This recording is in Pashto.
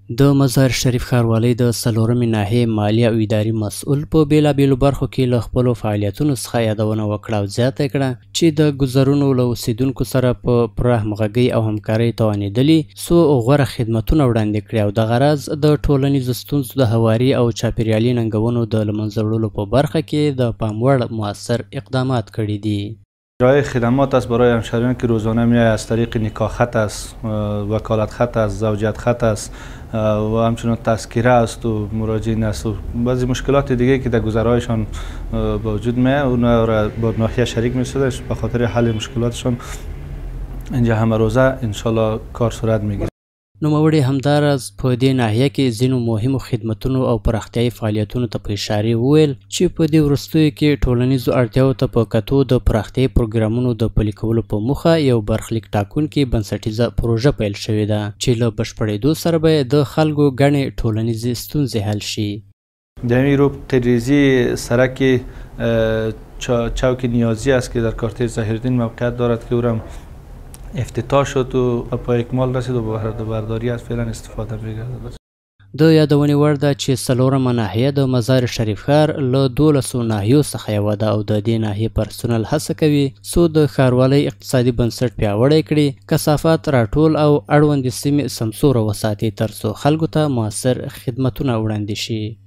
د مزار شریف ښاروالۍ د څلورمې ناحیې مالي او اداري مسؤل په بېلابېلو برخو کې له خپلو فعالیتونو څخه یادونه وکړه او زیاته کړه چې د ګذرونو له اوسیدونکو سره په پوره همغږۍ او همکارۍ توانېدلي څو غوره خدمتونه وړاندې کړي او دغه راز د ټولنیزو ستونزو د هواري او چاپیریالي ننګونو د له منځه وړلو په برخه کې د پام وړ مؤثر اقدامات کړي دي. ارائه خدمات است برای همشهریان که روزانه میآید از طریق نکاح خط است، وکالت خط است، زوجیت خط است و همچنین تذکره است و مراجعین است و بعضی مشکلات دیگه که در گذرهایشان با وجود میآید اونها را با ناحیه شریک می‌سازد به خاطر حل مشکلاتشان اینجا همه روزه ان شاء الله کار صورت میگیرد. نوموړي همداراز په دې ناحیه کې ځینو مهمو خدمتونو او پراختیایي فعالیتونو ته په اشارې وویل چې په دې وروستیو کې ټولنیزو اړتیاوو ته په کتو د پراختیایي پروګرامونو د پلي کولو په موخه یو برخلیک ټاکونکې بنسټیزه پروژه پیل شوې ده چې له بشپړېدو سره به د خلکو ګڼې ټولنیزې ستونزې حل شي. در این رو تدریجی سرک چوک نیازی است که در کارتر ظهیرالدین موقعیت دارد که او را افتتاح شد و پای اکمال رسید و به برداری از فعلا استفاده می‌گردد. د یادونې وړ ده چې څلورمه ناحیه د مزار شریف ښار له 12 ناحیو څخه یوه ده او د دې ناحیې پرسونل هڅه کوي څو د ښاروالۍ اقتصادي بنسټ پیاوړی کړي، کثافات راټول او اړوندې سیمې سمسوره وساتي ترڅو خلکو ته مؤثر خدمتونه وړاندې شي.